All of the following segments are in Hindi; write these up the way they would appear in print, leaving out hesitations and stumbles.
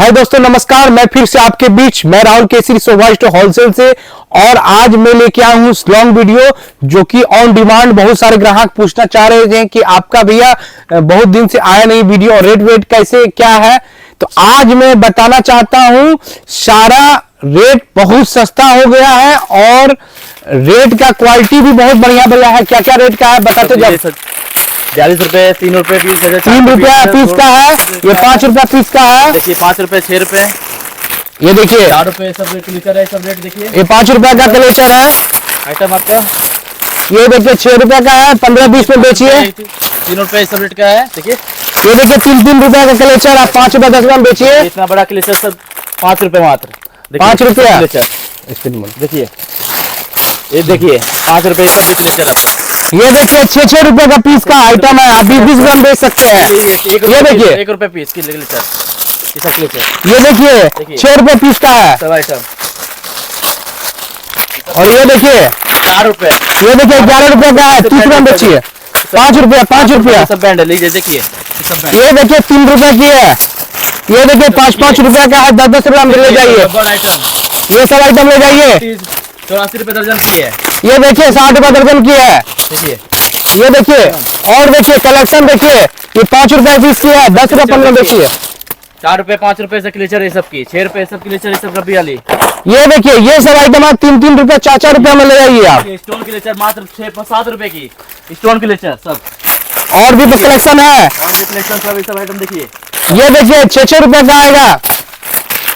है दोस्तों, नमस्कार। मैं फिर से आपके बीच, मैं राहुल केसरी शोभा स्टोर होलसेल से। और आज मैं लेके आया हूँ लॉन्ग वीडियो जो कि ऑन डिमांड। बहुत सारे ग्राहक पूछना चाह रहे थे कि आपका भैया बहुत दिन से आया नहीं वीडियो, रेट वेट कैसे क्या है। तो आज मैं बताना चाहता हूँ, सारा रेट बहुत सस्ता हो गया है और रेट का क्वालिटी भी बहुत बढ़िया बढ़िया है। क्या क्या रेट का है बताते जाओ। 42 रुपए, 3 रुपए पीस, 3 रुपया पीस का है, ये 5 रुपया पीस का है। देखिए 5 रुपए, 6 रुपए, ये देखिए 4 रुपए सब रेट लीटर है। सब रेट देखिए, ये 5 रुपया का कलेक्शन है आइटम आपका। ये देखिए 6 रुपया का है, 15-20 में बेचिए। 3 रुपए सब रेट का है। देखिए ये देखिए 3 रुपया का कलेक्शन, आप 5 रुपया 10 ग्राम बेचिए। इतना बड़ा कलेक्शन सब 5 रुपए मात्र। 5 रुपया देखिए, ये देखिए 5 रुपए सब कलेक्शन आपका। ये देखिए 6-6 रुपए का पीस का आइटम है, आप 20-20 ग्राम बेच सकते हैं। ये देखिए 1 रुपए पीस की कलेक्शन, ये देखिए 6 रुपए पीस का है सब आइटम। और ये देखिए 4 रुपए, ये देखिए 11 रुपए का है, 30 ग्राम बेचिए। 5 रुपया सब बैंड लीजिए। देखिए सब बैंड, ये देखिए 3 रुपए की है। ये देखिए 5-5 रुपए का है, 10-10 ग्राम ले जाइए। आइटम ये सब आइटम ले जाइए। 84 रुपए दर्जन की है। ये देखिए 60 रुपए दर्जन की है। देखिए ये देखिए, और देखिए कलेक्शन देखिए, ये 5 रुपए पीस की है, 10 रुपए 15 बेचिए। 4 रुपए, 5 रुपए से क्लेचर है सबकी, 6 रुपए सब क्लेचर है सब रबी वाली। ये देखिए ये सब आइटम आप 3-3 रुपए 4-4 रुपए में ले जाइए आप। स्टोन क्लेचर मात्र 6-7 रुपए की स्टोन क्लेचर सब। और भी कलेक्शन है, और भी कलेक्शन सब, ये सब आइटम देखिए। ये देखिए 6-6 रुपए का आएगा।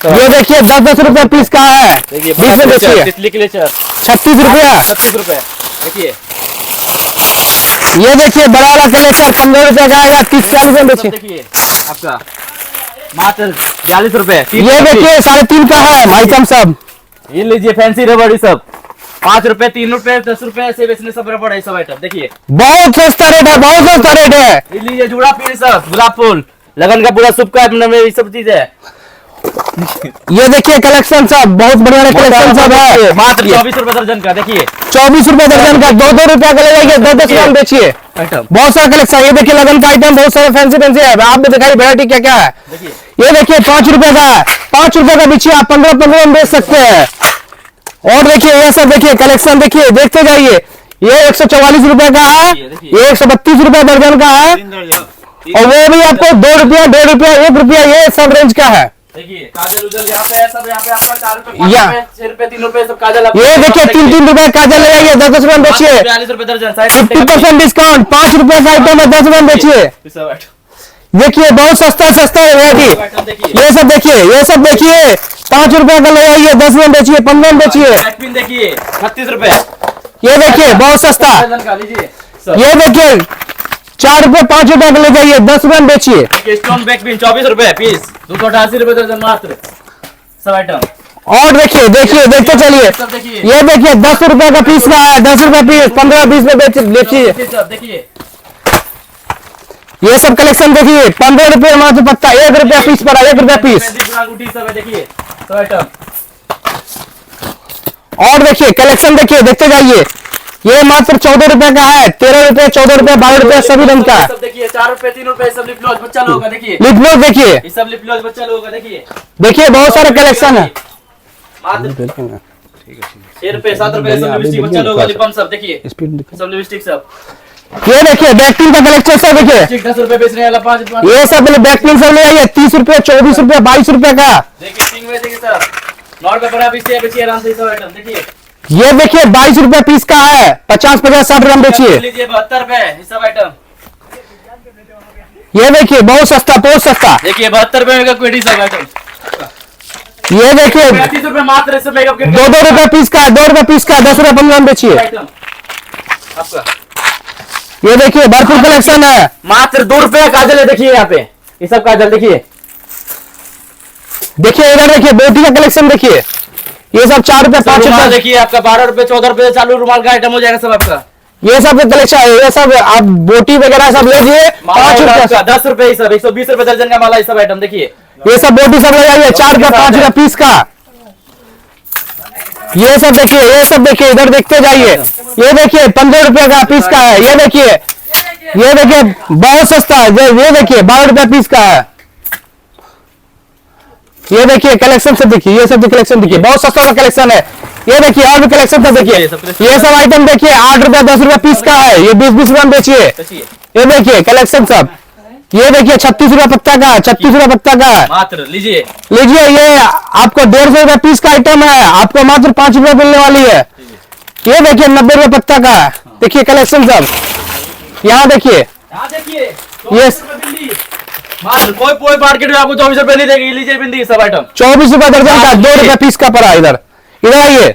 ये देखिए 10-10 रुपए पीस का है, देखिए 20 में बेचिए। तितली क्लेचर 36 रुपया। 36 रुपए। देखिए ये देखिए बड़ा वाला कलेक्शन 15 रुपए का आएगा, 30-40 में बेचिए। देखिए आपका मात्र 42 रुपए। ये देखिए 3.5 का है आइटम सब। ये लीजिए फैंसी रबड़, ये सब 5 रुपए, 3 रुपए, 10 रुपए ऐसे बेचने सब रबड़ है सब आइटम। देखिए बहुत सस्ता रेट है, बहुत सस्ता रेट है। ये लीजिए जुड़ा पीस सब, गुलाब फूल लगन का पूरा शुभ का ये सब चीज है। ये देखिए कलेक्शन सब बहुत बढ़िया कलेक्शन सब है, मात्र 24 रुपए दर्जन का। देखिए 24 रुपए दर्जन का, 2-2 रुपया का ले जाइए, 10-10 ग्राम बेचिए। आइटम बहुत सारा कलेक्शन। ये देखिए लगन का आइटम बहुत सारे फैंसी है। आप भी दिखाई वैरायटी क्या क्या है। देखिए ये देखिए 5 रुपए का है, 5 रुपए का बेचिए आप, 15-15 में बेच सकते हैं। और देखिए ये सब देखिए कलेक्शन देखिए, देखते जाइए। ये 144 रुपए का है, ये 132 रुपए दर्जन का है, और वो भी आपको 2 रुपया 1.5 रुपया 1 रुपया ये सब रेंज का है। देखिए काजल उजल यहाँ पे है सब, यहाँ पे आपका 4 रुपए, 5 या। रुपए, 6 रुपए, 3 रुपए सब काजल। ये देखिए 3-3 रुपए काजल ले जाइए, 10-10 ग्राम बेचिए। 42 रुपए दर्जन, 50% डिस्काउंट, 5 रुपए का आइटम है, 10 ग्राम बेचिए। देखिए बहुत सस्ता वैरायटी। ये सब देखिए, ये सब देखिए 5 रुपए का ले जाइए, 10 ग्राम बेचिए, 15 में बेचिए। देखिए 36 रुपए। ये देखिए बहुत सस्ता। ये देखिए 4 रुपए 5 रुपए का ले जाइए, 10 ग्राम बेचिए। स्टोन बैक पिन 24 रुपए पीस, 288 रुपए दर्जन मात्र सब आइटम। और देखिए देखिए देखते चलिए। सब देखिए, ये देखिए 10 रुपए का पीस का है, 10 रुपए पीस, 15-20 में बेचिए। सब देखिए ये सब कलेक्शन देखिए, 15 रुपए मात्र पत्ता, 1 रुपया पीस पड़ा, 1 रुपया पीस। सब है देखिए सब आइटम। और देखिए कलेक्शन देखिए, देखते जाइए। ये मात्र 14 रुपए का है, 13 रुपए, 14 रुपए, 12 रुपए सभी रंग का। सब देखिए 4 रुपए, 3 रुपए सब लिप ग्लॉस बच्चा लोगों का। देखिए लिप ग्लॉस देखिए, ये सब लिप ग्लॉस बच्चा लोगों का। देखिए देखिए बहुत सारा कलेक्शन है। मात्र 6 रुपए, 7 रुपए सब लिपस्टिक बच्चा लोगों का, लिप बाम सब। देखिए सब लिपस्टिक सब। ये देखिए बैक पिन का कलेक्शन सब देखिए, 10 रुपए बेचने वाला 5। ये सब बैक पिन सब ले आइए, 30 रुपए, 24 रुपए, 22 रुपए का। देखिए सिंग में देखिए सर, 9 रुपए बड़ा पीस है, बेचिए आराम से सब आइटम। देखिए ये देखिए 22 रुपए पीस का है, 50-50-60 ग्राम बेचिए। लीजिए 72 रुपए ये सब आइटम। ये देखिए बहुत सस्ता, बहुत सस्ता। देखिए 72 रुपए मेकअप किट सब आइटम। ये देखिए 35 रुपए मात्र सब मेकअप किट 2-2 रुपए पीस का, 2 रुपए पीस का, 10 रुपए 15 में बेचिए। आइटम आपका। ये देखिए भरपूर कलेक्शन है, मात्र 2 रुपए काजल है। देखिए यहाँ पे ये सब काजल देखिए। देखिए इधर देखिए बोटी का कलेक्शन देखिए, ये सब 4 रुपए 5 रुपए। देखिए आपका 12 रुपए, 14 रुपए चालू रुमाल का आइटम हो जाएगा सब आपका। ये सब कलेक्शन है, ये सब आप बोटी वगैरह सब ले लीजिए, 5 रुपए, 10 रुपए सब, 120 रुपए दर्जन का माला ये सब आइटम। देखिए ये सब बोटी सब ले जाइए, 4 रुपए 5 रुपए पीस का। ये सब देखिए, ये सब देखिए, इधर देखते जाइए। ये देखिए 15 रुपए का पीस का है। ये देखिए बहुत सस्ता है। ये देखिए 12 रुपए पीस का है। ये देखिए कलेक्शन सब देखिए, ये सब कलेक्शन देखिए, बहुत सस्ता कलेक्शन है। ये देखिए और भी कलेक्शन सब देखिए, ये सब आइटम देखिए 8 रुपया 10 रुपया पीस का है, ये 20-20 रुपया में बेचिए। ये देखिए कलेक्शन सब, ये देखिए 36 रुपया पत्ता का, 36 रुपया पत्ता का है मात्र। लीजिए लीजिए, ये आपको 150 रुपया पीस का आइटम है, आपको मात्र 5 रुपया मिलने वाली है। ये देखिए 90 रुपया पत्ता का है, देखिए कलेक्शन सब, यहाँ देखिए यहाँ देखिए ये मात्र। कोई मार्केट में आपको 24 रुपए नहीं देगी। लीजिए बिंदी सब आइटम 24 रुपया दर्जन का, 2 रुपया पीस का पड़ा। इधर इधर आइए,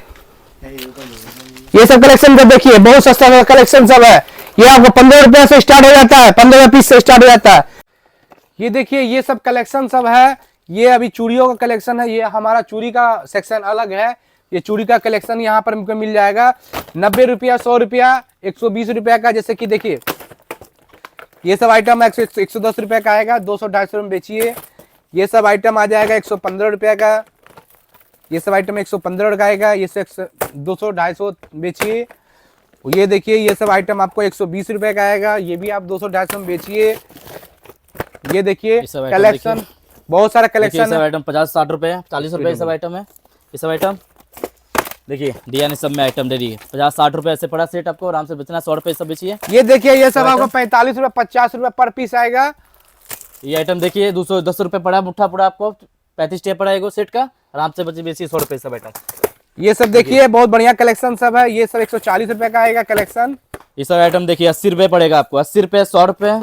ये सब कलेक्शन सब देखिए, बहुत सस्ता कलेक्शन सब है। ये आपको 15 रुपया से स्टार्ट हो जाता है, 15 पीस से स्टार्ट हो जाता है। ये देखिए ये सब कलेक्शन सब है। ये अभी चूड़ियों का कलेक्शन है, ये हमारा चूड़ी का सेक्शन अलग है। ये चूड़ी का कलेक्शन यहाँ पर हमको मिल जाएगा 90 रुपया, 100 रुपया, 120 रुपया का। जैसे कि देखिए ये सब आइटम 110 रुपया का आएगा, 200-250 में बेचिए। ये सब आइटम आ जाएगा 115 रुपया का, ये सब आइटम 115 का आएगा, ये सब 200-250 बेचिए। ये देखिए ये सब आइटम आपको 120 रुपए का आएगा, ये भी आप 200-250 में बेचिए। ये देखिए कलेक्शन, बहुत सारा कलेक्शन है। आइटम 50-60 रुपए, 40 रुपए सब आइटम है। ये सब आइटम देखिए डिजाइन सब में आइटम दे दी है। 50-60 रुपए ऐसे पड़ा सेट, आपको आराम से बेचना। 100 रुपए सब बेचिए। ये देखिए ये सब आपको 45 रुपए 50 रुपए पर पीस आएगा। ये आइटम देखिए 210 रुपए पड़ा, मुठ्ठा पड़ा आपको 35 टेप पड़ा सेट का, आराम से बची बेचिए। 100 रुपए सब आइटम। ये सब देखिए बहुत बढ़िया कलेक्शन सब है। ये सब 140 रुपए का आएगा कलेक्शन। ये सब आइटम देखिए 80 रुपए पड़ेगा आपको, 80 रुपए, 100 रुपए,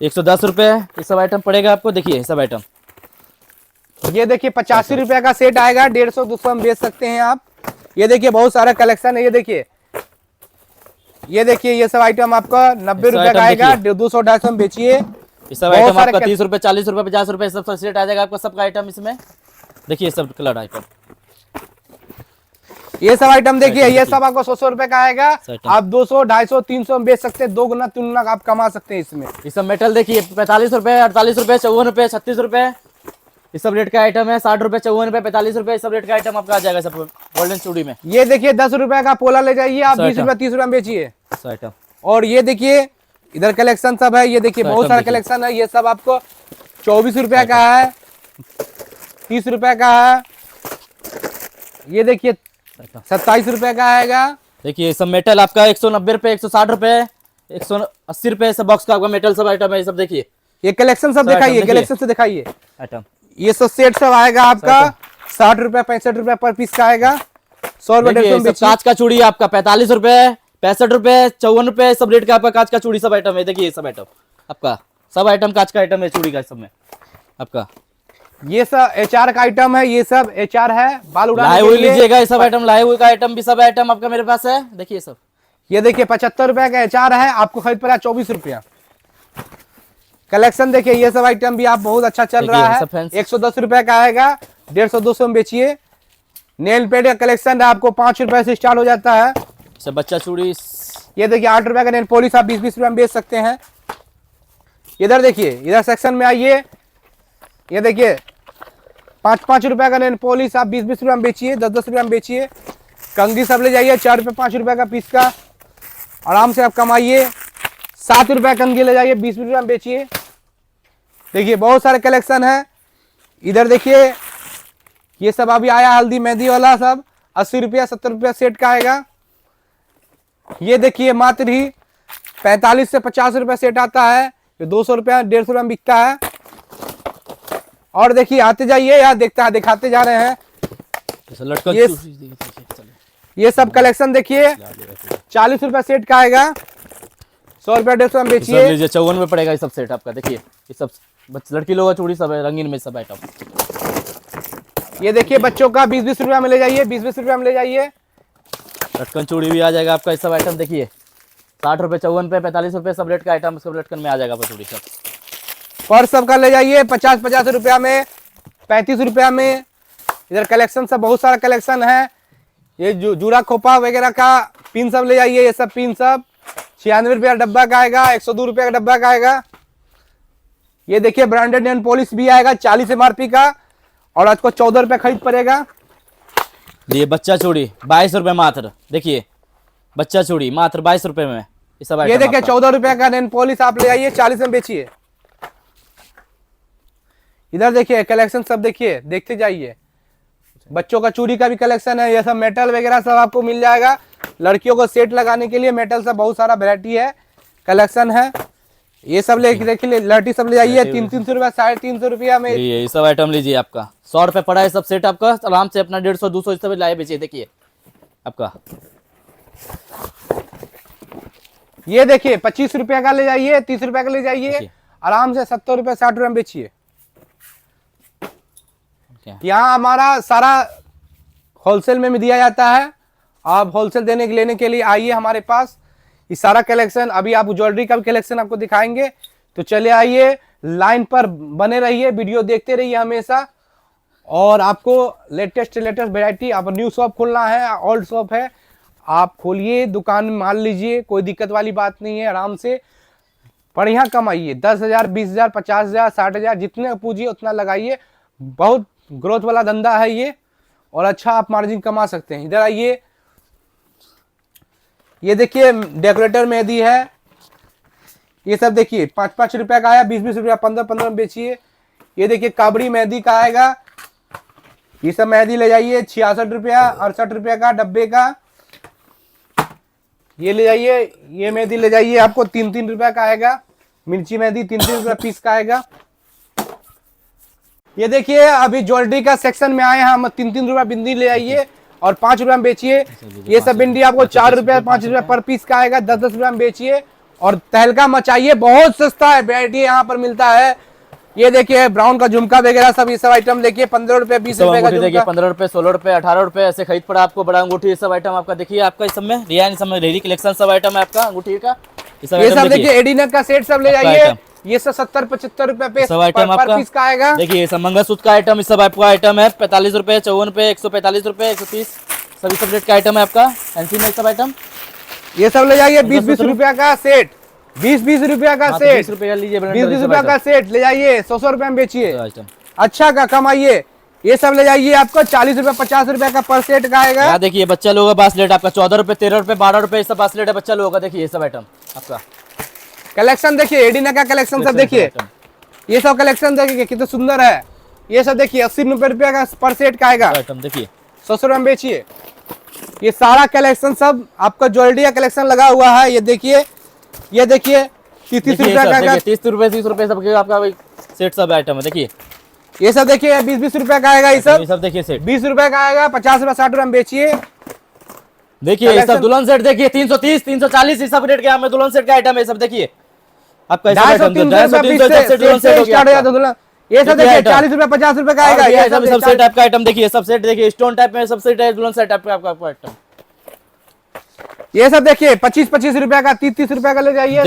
110 रुपए, ये सब आइटम पड़ेगा आपको। देखिए ये सब आइटम, ये देखिए 85 रुपए का सेट आएगा, 150-200 में बेच सकते हैं आप। ये देखिए बहुत सारा कलेक्शन है। ये देखिए ये सब आइटम आपका 90 रुपए का आएगा, 200-250 में बेचिए। ये सब आइटम आपका 30 रुपए, 40 रुपए, 50 रुपए सब सेट आ जाएगा आपका सबका आइटम इसमें। देखिए सब कलर आइटम, ये सब आइटम देखिए, ये सब आपको 100 रुपए का आएगा, आप 200, 250, 300 में बेच सकते हैं। 2 गुना 3 गुना आप कमा सकते हैं इसमें। ये सब मेटल देखिए 45 रुपए, 48 रुपए, 54 रुपए, 36 रुपए, ये सब रेट का आइटम है। 60 रुपए, 54 रुपए, 45 रुपए, सब रेट का आइटम आपका आ जाएगा सब गोल्डन चूड़ी में। ये देखिए 10 रुपए का पोला ले जाइए आप, 20 रुपए 30 रुपए में बेचिए आइटम। और ये देखिए इधर कलेक्शन सब है। ये देखिए बहुत सारा कलेक्शन है। ये सब आपको 24 रुपया का है, 30 रुपए का है। ये देखिए 27 रुपए का आएगा। देखिए सब मेटल आपका 190 रुपए, 160 रुपए, 180 रुपए सब बॉक्स का आपका मेटल सब आइटम है। ये सब देखिए, ये कलेक्शन सब दिखाइए, कलेक्शन से दिखाइए आइटम। ये सब सेट सब आएगा आपका 60 रुपए 65 रुपए पर पीस का आएगा। 100 रुपए कांच का चूड़ी आपका 45 रुपए, 65 रुपए, 54 रुपए, सब रेट का आपका कांच का चूड़ी सब आइटम है। देखिए ये सब आइटम आपका, सब आइटम कांच का आइटम है चूड़ी का सब में आपका। ये सब एचआर का आइटम है, ये सब एचआर है, बाल उड़ाने के लिए लीजिएगा। ये सब आइटम लाए हुए का आइटम भी सब आइटम आपका मेरे पास है। देखिए सब, ये देखिए 75 रुपए का एचआर है, आपको खरीद पड़ा 24 रुपया। कलेक्शन देखिए ये सब आइटम भी आप बहुत अच्छा चल रहा है। 110 रुपए का आएगा, 150-200 में बेचिए। नेल पेंट का कलेक्शन आपको 5 रुपए से स्टार्ट हो जाता है। सब बच्चा चूड़ी, ये देखिए 8 रुपए का नेल पॉलिश आप 20-20 रुपए में बेच सकते हैं। इधर देखिए, इधर सेक्शन में आइए, ये देखिए 5-5 रुपए का नेल पॉलिश आप 20-20 रुपए में बेचिए, 10-10 रुपए में बेचिए। कंघी सब ले जाइए 4 रुपए 5 रुपए का पीस का, आराम से आप कमाइए। 7 रुपए कंघी ले जाइए, 20 रुपए में बेचिए। देखिए बहुत सारे कलेक्शन है। इधर देखिए ये सब अभी आया हल्दी मेहंदी वाला, सब 80 रुपया 70 रुपया सेट का आएगा। ये देखिए मात्र ही 45 से 50 रुपया सेट आता है, ये 200 रुपया 150 रुपया में बिकता है। और देखिए आते जाइए, यहाँ दिखाते जा रहे हैं। ये सब कलेक्शन देखिए 40 रुपया सेट का आएगा, 100 रुपया 150 में बेचिए। 54 में पड़ेगा ये सब सेट आपका। देखिए ये सब लड़की लोगों का चूड़ी सब है, रंगीन में सब आइटम। ये देखिए बच्चों का 20-20 रुपया में ले जाइए, 20-20 रुपया में ले जाइए। लटकन चूड़ी भी आ जाएगा आपका। ये सब आइटम देखिए 60 रुपए, 54 रुपए, 45 रुपए, सब रेट का आइटम सब लटकन में आ जाएगा चूड़ी सब। पर्स सबका ले जाइए 50-50 रुपया में, 35 रुपया में। इधर कलेक्शन सब बहुत सारा कलेक्शन है। ये जूड़ा खोपा वगैरह का पिन सब ले जाइए। ये सब पिन सब 96 रुपया डब्बा का आएगा, 102 रुपया का डब्बा का आएगा। ये देखिए ब्रांडेड नेल पॉलिश भी आएगा 40 MRP का, और आपको 14 रुपया खरीद पड़ेगा। ये बच्चा चूड़ी 22 रुपए मात्र। देखिए बच्चा चूड़ी मात्र 22 रुपए में ये सब। ये देखिए 14 रुपया का नेल पॉलिश आप ले आइए, 40 में बेचिए। इधर देखिए कलेक्शन सब देखिए, देखते जाइए। बच्चों का चूड़ी का भी कलेक्शन है, ये सब मेटल वगैरह सब आपको मिल जाएगा। लड़कियों को सेट लगाने के लिए मेटल सब बहुत सारा वैरायटी है, कलेक्शन है। ये सब ले देखिए, लड़की सब ले जाइए 300 रुपया, 350 रुपया में। ये सब आइटम लीजिए, आपका 100 रुपए पड़ा है सब सेट आपका, आराम से अपना 150 200 इस सब लाए बेचिए। देखिए आपका ये देखिए 25 रुपया का ले जाइए, 30 रुपया का ले जाइए, आराम से 70 रुपया 60 रुपया में बेचिए। यहाँ हमारा सारा होलसेल में भी दिया जाता है। आप होलसेल लेने के लिए आइए हमारे पास। ये सारा कलेक्शन, अभी आप ज्वेलरी का भी कलेक्शन आपको दिखाएंगे, तो चले आइए, लाइन पर बने रहिए, वीडियो देखते रहिए हमेशा। और आपको लेटेस्ट वैरायटी, आप न्यू शॉप खोलना है, ओल्ड शॉप है, आप खोलिए, दुकान में माल लीजिए, कोई दिक्कत वाली बात नहीं है। आराम से बढ़िया कमाइए, 10,000 20,000 50,000 60,000 जितने पूजिए उतना लगाइए। बहुत ग्रोथ वाला धंधा है ये, और अच्छा आप मार्जिन कमा सकते हैं। इधर आइए, ये देखिए डेकोरेटर मेहंदी है, ये सब देखिए 5-5 रुपया का आया, 20-20 रुपया 15-15 में बेचिए। ये देखिए काबड़ी मेहंदी का आएगा, ये सब मेहंदी ले जाइए 66 रुपया 68 रुपया का डब्बे का। ये ले जाइए, ये मेहंदी ले जाइए, आपको 3-3 रुपया का आएगा। मिर्ची मेहंदी 3-3 रुपया पीस का आएगा। ये देखिए अभी ज्वेलरी का सेक्शन में आए हैं हम, 3-3 रुपया बिंदी ले आइए और 5 रुपया में बेचिए। ये सब बिंदी आपको 4 रुपया 5 रुपया पर पीस का आएगा, 10-10 रुपया में बेचिए और तहलका मचाइए। बहुत सस्ता है, वैरायटी यहाँ पर मिलता है। ये देखिए ब्राउन का झुमका वगैरह सब, ये सब आइटम देखिए 15 रुपये 20 रुपए का देखिए, 15 रुपए 16 रुपए 18 रुपए ऐसे खरीद पड़ा आपको। बड़ा अंगूठी ये सब आइटम आपका देखिए, आपका इस सब में रियान सब में रेडी कलेक्शन सब आइटम है आपका अंगूठी का। ये सब देखिए एडीनेक का सेट सब ले जाइए, ये सब 70-75 रुपए पे सब आइटम पर पीस का आएगा। देखिए सब मंगलसूत्र का आइटम, इस सब आपका आइटम है 45 रुपए 54 रुपए 145 रुपए 130 सभी सब रेट का आइटम है आपका। फैंसी में सब आइटम ये सब ले जाइए 20-20 रुपया का सेट, 20-20 रुपया का सेट, 20 रुपए का लीजिए, 20-20 रुपया का सेट ले जाइए, 100 रुपए में बेचिए, आइटम अच्छा का कमाइए। ये सब ले जाइए, आपको 40 रुपया 50 रुपया का पर सेट का आएगा। यहाँ देखिए बच्चा लोगों का बास्लेट आपका 14 रुपए 13 रुपए 12 रुपए सब बास्लेट है बच्चा लोगों का। देखिए ये सब आइटम आपका कलेक्शन देखिए, एडीना का कलेक्शन सब देखिए, ये सब कलेक्शन देखिए कितना सुंदर है। ये सब देखिए 80 रुपया का पर सेट का आएगा, आइटम देखिए 100 रुपये में बेचिए। ये सारा कलेक्शन सब आपका ज्वेलरी का कलेक्शन लगा हुआ है। ये देखिए 30 रुपया का आएगा, 30 रुपए 30 रुपए सब आपका सेट सब आइटम है। देखिए ये सब देखिए 20-20 रुपया का आएगा। ये सब देखिए सेट 20 रुपए का आएगा, 50 रुपया 60 रुपया में बेचिए। देखिए ये सब दुल्हन सेट देखिए 330 340 इस सब रेट के यहाँ में दुल्हन सेट का आइटम है सब। देखिए आपका 250-300 स्टार्ट हो जाता दुल्हन। ये सब देखिए 40 रुपया 50 रुपए का आएगा। ये सब सेट टाइप का आइटम देखिए, सब सेट देखिए स्टोन टाइप में सब सेट है, दुल्हन सेट टाइप का आपका आइटम। ये सब देखिए 25-25 रुपया का 30-30 रुपया का ले जाइए।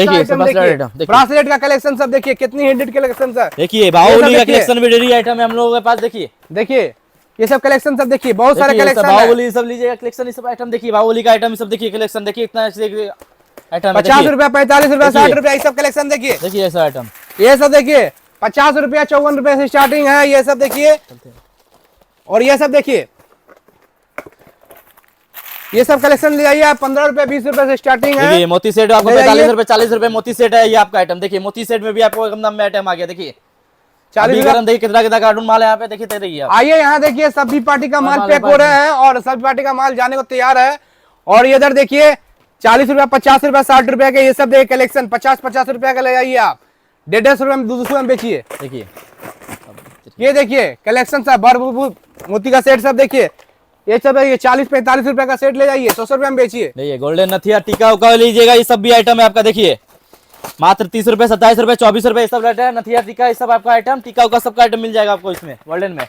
ब्रासलेट का कलेक्शन सब देखिए, कितनी हिंटेड कलेक्शन सर। देखिए बाहुबली का कलेक्शन भी डेरी आइटम है हम लोगों के पास। देखिए ये सब कलेक्शन सब देखिए, बहुत सारे कलेक्शन है। बाहुबली सब लीजिएगा कलेक्शन, ये सब आइटम देखिए, बाहुबली का आइटम सब देखिए कलेक्शन देखिए इतना आइटम 50 रुपया 45 रुपया 60 रुपया ये सब कलेक्शन देखिए। देखिए ऐसा आइटम ये सब देखिए 50 रुपया 54 रुपए से स्टार्टिंग है। ये सब देखिए, और ये सब देखिए, ये सब कलेक्शन ले जाइए आप 15 रुपए 20 रुपए से स्टार्टिंग है। ये मोती सेट आपको 45 रुपए 40 रुपए मोती सेट है ये आपका आइटम। देखिए मोती सेट में भी आपको कम दाम में आइटम आ गया। देखिए 40 रुपए देखिए कितना कार्टून माल है यहाँ पे। देखिए आइए यहाँ देखिए, सब्जी पार्टी का माल पैक हो रहे हैं और सब्जी पार्टी का माल जाने को तैयार है। और इधर देखिए 40 रुपया 50 रुपया 60 रुपया के ये सब देखिए कलेक्शन, 50-50 रुपया का ले जाइए आप, 150 रुपये में 200 में बेचिए। देखिए ये देखिए कलेक्शन सब मोती का सेट सब देखिए, ये सब है, ये 40-45 रुपए का सेट ले जाइए, 100 रुपए में बेचिए। देखिए गोल्डन नथिया टीका उका लीजिएगा, ये सब भी आइटम है आपका। देखिए मात्र 30 रुपए 27 रुपए 24 रुपए सब रेट है। नथिया टीका ये सब आपका आइटम, टीका उका सबका आइटम मिल जाएगा आपको इसमें गोल्डन में।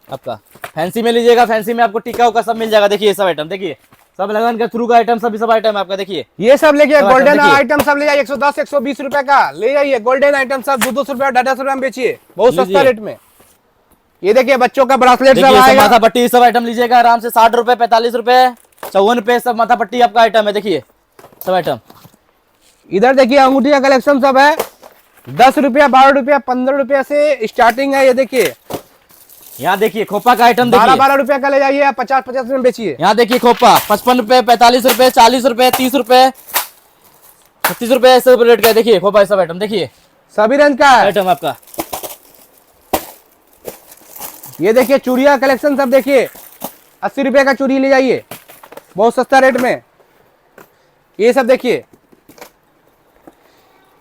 आपका फैंसी में लीजिएगा, फैंसी में आपको टीका उका सब मिल जाएगा। देखिए ये सब आइटम देखिए, सब लगन के थ्रू का आइटम सब आइटम है आपका। देखिए ये सब लेके गोल्डन आइटम सब ले जाइए, 110-120 रुपए का ले जाइए। गोल्डन आइटम सब 200 रुपया 250 रुपया में बेचिए, बहुत सस्ता रेट में। ये देखिए बच्चों का ब्रासलेट सब आएगा, माथा पट्टी सब आइटम लीजिएगा आराम से 60 रुपए 45 रुपए 54 रुपए सब माथा पट्टी आपका आइटम है। देखिए सब आइटम। इधर देखिए अंगूठी का कलेक्शन सब है, 10 रुपया 12 रुपया 15 रुपया से स्टार्टिंग है। ये देखिए यहाँ देखिए खोपा का आइटम 12-12 रुपया का ले जाइए, 50-50 में बेचिए। यहाँ देखिए खोपा 55 रुपए 45 रुपए 40 रुपए 30 रुपए 36 रुपए सब रेट का। देखिए खोपा सब आइटम देखिए, सभी रंग का आइटम आपका ये देखिए चूड़िया कलेक्शन सब देखिए, 80 रुपए का चूड़ी ले जाइए, बहुत सस्ता रेट में। ये सब देखिए,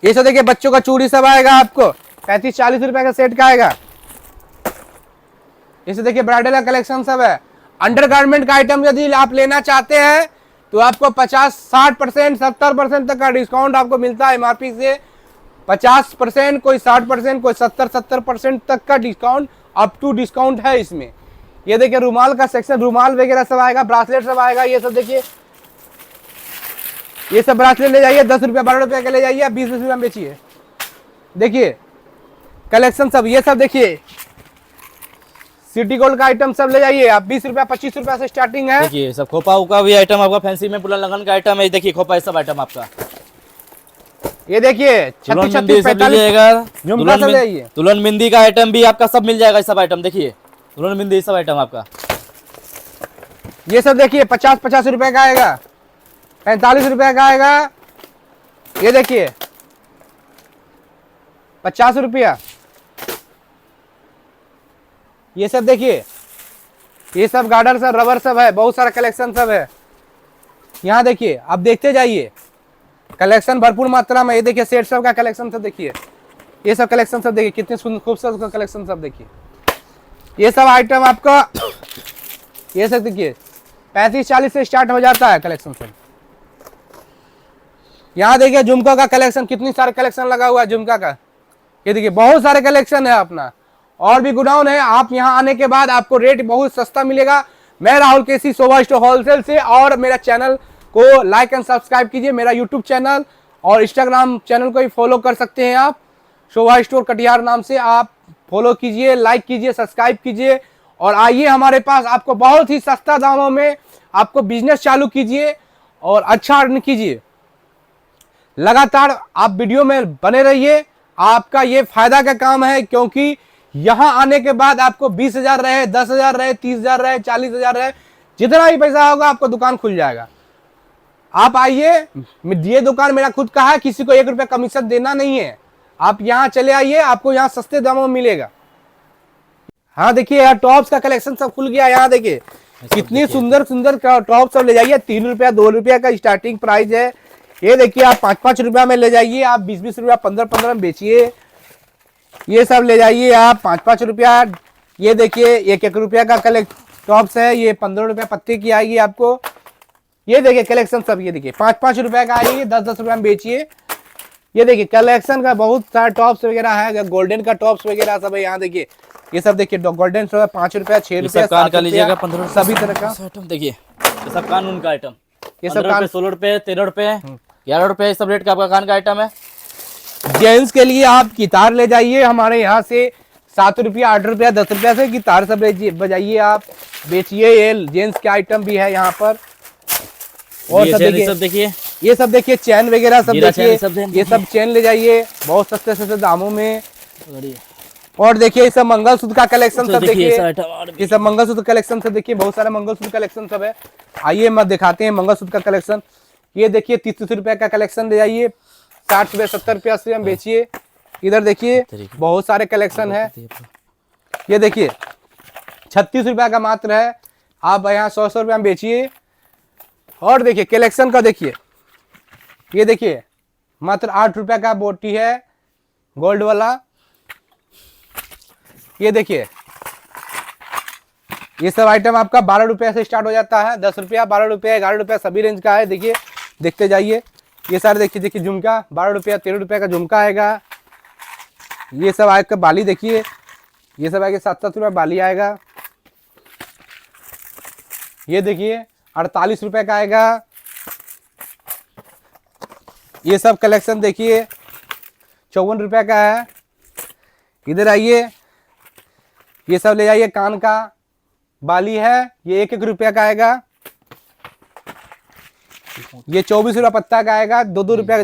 ये सब देखिए बच्चों का चूड़ी सब आएगा आपको 35-40 रुपए का सेट का आएगा। इसे देखिए ब्राइडल का कलेक्शन सब है। अंडरगारमेंट का आइटम यदि आप लेना चाहते हैं तो आपको 50-60%, 70% तक का डिस्काउंट आपको मिलता है। एमआरपी से 50%, कोई 60%, कोई 70% तक का डिस्काउंट, अप टू डिस्काउंट है इसमें। ये देखिए रुमाल का सेक्शन, रुमाल वगैरह सब आएगा, ब्रासलेट सब आएगा। ये सब देखिए, ये सब ब्रासलेट ले जाइए 10 रुपये 12 रुपये के ले जाइए, 20-20 रुपये में बेचिए। देखिए कलेक्शन सब, ये सब देखिए सिटी गोल्ड का आइटम सब ले जाइए आप, 20 रुपया 25 रुपया से स्टार्टिंग है। देखिए सब खोपा का भी आइटम आपका फैंसी में, पुरान लगन का आइटम है। देखिए खोपा सब आइटम आपका, ये देखिए 36-36 45 झुमका सब ले जाइए। दुल्हन बिंदी का आइटम भी आपका सब मिल जाएगा। सब आइटम देखिए, दुल्हन बिंदी सब आइटम आपका, ये सब देखिए 50-50 रुपए का आएगा, 45 रुपए का आएगा। ये देखिए 50 रुपया। ये सब देखिए, ये सब गार्डर सब, रबर सब है, बहुत सारा कलेक्शन सब है। यहाँ देखिए, आप देखते जाइए, कलेक्शन भरपूर मात्रा में। ये देखिए सेट सब का कलेक्शन सब देखिए, ये सब कलेक्शन सब देखिए, कितने सुंदर खूबसूरत कलेक्शन सब देखिए। ये सब आइटम आपका, ये सब देखिए 35-40 से स्टार्ट हो जाता है कलेक्शन सब। यहाँ देखिए झुमका का कलेक्शन, कितनी सारे कलेक्शन लगा हुआ है झुमका का। ये देखिए बहुत सारे कलेक्शन है अपना, और भी गोडाउन है। आप यहाँ आने के बाद आपको रेट बहुत सस्ता मिलेगा। मैं राहुल केसी शोभा स्टोर होलसेल से, और मेरा चैनल को लाइक एंड सब्सक्राइब कीजिए। मेरा यूट्यूब चैनल और इंस्टाग्राम चैनल को भी फॉलो कर सकते हैं आप, शोभा स्टोर कटिहार नाम से। आप फॉलो कीजिए, लाइक कीजिए, सब्सक्राइब कीजिए, और आइए हमारे पास। आपको बहुत ही सस्ता दामों में आपको बिजनेस चालू कीजिए और अच्छा अर्न कीजिए। लगातार आप वीडियो में बने रहिए, आपका ये फायदा का काम है, क्योंकि यहाँ आने के बाद आपको 20,000 रहे, 10,000 रहे, 30,000 रहे, 40,000 रहे, जितना भी पैसा होगा आपको दुकान खुल जाएगा। आप आइए, ये दुकान मेरा खुद का है, किसी को 1 रुपया कमीशन देना नहीं है। आप यहाँ चले आइए, आपको यहाँ सस्ते दामों में मिलेगा। हाँ देखिए यार टॉप्स का कलेक्शन सब खुल गया। यहाँ देखिए कितनी सुंदर सुंदर टॉप सब ले जाइए। 3 रुपया 2 रुपया का स्टार्टिंग प्राइस है। ये देखिए आप 5-5 रुपया में ले जाइए, आप 20-20 रुपया 15-15 में बेचिए। ये सब ले जाइए आप 5-5 रुपया। ये देखिए 1-1 रुपया का कलेक्ट टॉप्स है, ये 15 रुपया पत्ते की आएगी आपको। ये देखिए कलेक्शन सब, ये देखिए 5-5 रुपया का आएगी, 10-10 रुपया में बेचिए। ये देखिए कलेक्शन का बहुत सारा टॉप्स वगैरह है, गोल्डन का टॉप्स वगैरह सब है। यहाँ देखिए ये सब देखिए गोल्डन 5 रुपया 6 रुपया 7 रुपया 15 सभी तरह का आइटम। देखिए ये सब कान का आइटम, ये सब कान 16 रुपए 13 रुपए 11 रुपए सब रेट का आपका कान का आइटम है। जेंट्स के लिए आप गिटार ले जाइए हमारे यहाँ से 7 रुपया 8 रुपया 10 रुपया से गिटार सब बजाइए, आप बेचिए। ये जेंट्स के आइटम भी है यहाँ पर। और सब देखिए, ये सब देखिए चैन वगैरह सब देखिए, ये सब चैन ले जाइए बहुत सस्ते सस्ते दामों में। और देखिए ये सब मंगलसूत्र का कलेक्शन सब देखिए, ये सब मंगलसूत्र कलेक्शन सब देखिए, बहुत सारे मंगलसूत्र कलेक्शन सब है। आइए मैं दिखाते हैं मंगलसूत्र का कलेक्शन। ये देखिए 30 रुपया का कलेक्शन ले जाइए, 60 रुपया 70 रुपया से हम बेचिए। इधर देखिए बहुत सारे कलेक्शन है। ये देखिए 36 रुपया का मात्र है, आप यहाँ 100 रुपया में बेचिए। और देखिए कलेक्शन का देखिए, ये देखिए मात्र 8 रुपया का बोटी है गोल्ड वाला। ये देखिए ये सब आइटम आपका 12 रुपया से स्टार्ट हो जाता है, 10 रुपया 12 रुपया 11 रुपया सभी रेंज का है। देखिए देखते जाइए, ये सारे देखिए देखिए झुमका 12 रुपया 13 रुपया का झुमका आएगा। ये सब आएगा बाली, देखिए ये सब आएगा 7-7 रुपया बाली आएगा। ये देखिए 48 रुपए का आएगा। ये सब कलेक्शन देखिए 54 रुपए का है। इधर आइए, ये सब ले जाइए, कान का बाली है, ये 1-1 रुपया का आएगा। ये 24 रुपया पत्ता का आएगा, 2-2 रुपया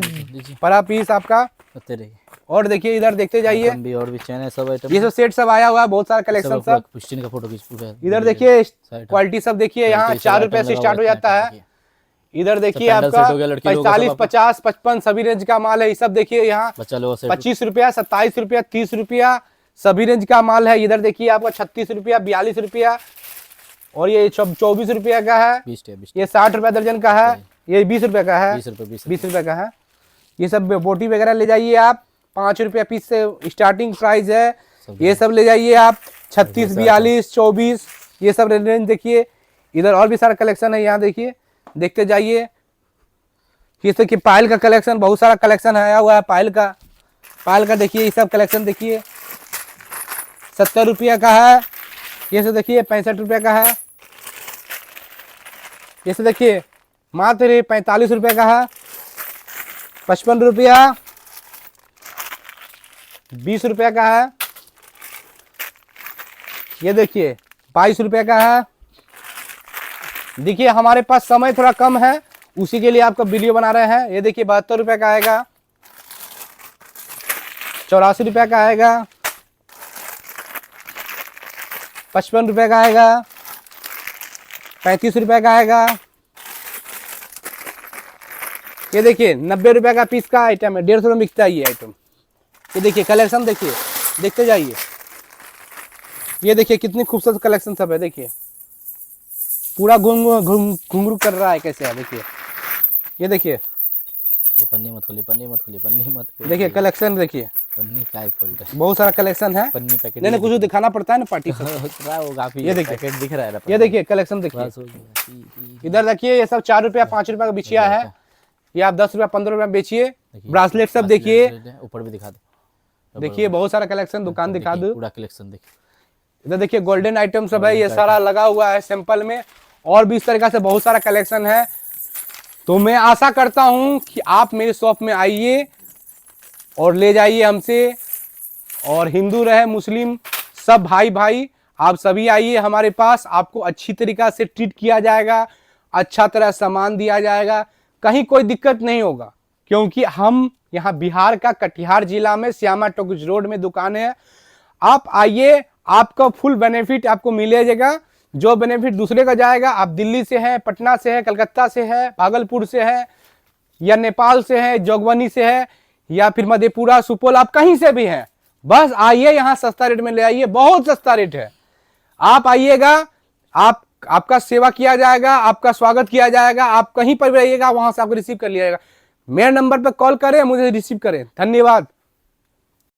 पर पीस आपका। और देखिए इधर देखते जाइए, और भी चैन है सब आइटम, ये सब सेट सब आया हुआ है, बहुत सारा कलेक्शन सब। पुष्टिन का फोटो खींच। इधर देखिए क्वालिटी सब देखिए, यहाँ 4 रुपए से स्टार्ट हो जाता है। इधर देखिए आपका 45, 50, 55 सभी रेंज का माल है। ये सब देखिए यहाँ 25 रुपया 27 रुपया 30 रुपया सभी रेंज का माल है। इधर देखिए आपका 36 रुपया, 42 रुपया, और ये 24 रुपया का है, 20 ये 60 रुपया दर्जन का है, ये 20 रुपया का है, 20 रुपया का है। ये सब बोटी वगैरह ले जाइए आप, 5 रुपया पीस से स्टार्टिंग प्राइस है। ये सब ले जाइए आप, 36, 42, 24, ये सब रेंज देखिए। इधर और भी सारा कलेक्शन है, यहाँ देखिए, देखते जाइए। ये देखिए पायल का कलेक्शन, बहुत सारा कलेक्शन आया हुआ है पायल का देखिए, ये सब कलेक्शन देखिए। 70 रुपया का है, ये सब देखिए 65 रुपया का है। ये सब देखिए मात्र 45 रुपये का है। 55 रुपया, 20 रुपया का है। ये देखिए 22 रुपये का है। देखिए हमारे पास समय थोड़ा कम है, उसी के लिए आपका वीडियो बना रहे हैं। ये देखिए 72 रुपये का आएगा, 84 रुपये का आएगा, 55 रुपये का आएगा, 35 रुपये का आएगा। ये देखिए 90 रुपये का पीस का आइटम है, 150 में बिकता है ये आइटम। ये देखिए कलेक्शन देखिए, देखते जाइए। ये देखिए कितनी खूबसूरत कलेक्शन सब है, देखिए पूरा घुंघरू कर रहा है कैसे है, देखिए। ये देखिए, ये पन्नी मत खोलिए, पन्नी मत खोलिए, पन्नी मत खोलिए। देखिए कलेक्शन देखिए, पन्नी काय खोल रहे हैं? बहुत सारा कलेक्शन है। पन्नी पैकेट नहीं कुछ दिखाना पड़ता है ना पार्टी को। वो काफी ये देखिए पैकेट दिख रहा है। ये देखिए कलेक्शन देखिए, इधर देखिए ये सब 4 रुपया 5 रुपया का बिछिया है। ये आप 10 रुपया 15 रुपया बेचिए। ब्रासलेट सब देखिए, ऊपर भी दिखा दो। देखिए बहुत सारा कलेक्शन, दुकान दिखा दो। पूरा कलेक्शन देखिए। इधर देखिए गोल्डन आइटम सब है, ये सारा लगा हुआ है सैंपल में। और भी इस तरीका से बहुत सारा कलेक्शन है। तो मैं आशा करता हूं कि आप मेरे शॉप में आइए और ले जाइए हमसे। और हिंदू रहे मुस्लिम सब भाई भाई, आप सभी आइए हमारे पास। आपको अच्छी तरीका से ट्रीट किया जाएगा, अच्छा तरह सामान दिया जाएगा, कहीं कोई दिक्कत नहीं होगा। क्योंकि हम यहाँ बिहार का कटिहार जिला में श्यामा टॉकीज रोड में दुकान है। आप आइए, आपका फुल बेनिफिट आपको मिलेगा। जो बेनिफिट दूसरे का जाएगा, आप दिल्ली से हैं, पटना से है, कलकत्ता से है, भागलपुर से है, या नेपाल से है, जोगबनी से है, या फिर मधेपुरा, सुपौल, आप कहीं से भी हैं, बस आइए यहाँ सस्ता रेट में ले आइए। बहुत सस्ता रेट है। आप आइएगा, आपका सेवा किया जाएगा, आपका स्वागत किया जाएगा। आप कहीं पर भी रहिएगा, वहां से आपको रिसीव कर लिया जाएगा। मेरे नंबर पर कॉल करें, मुझे रिसीव करें। धन्यवाद।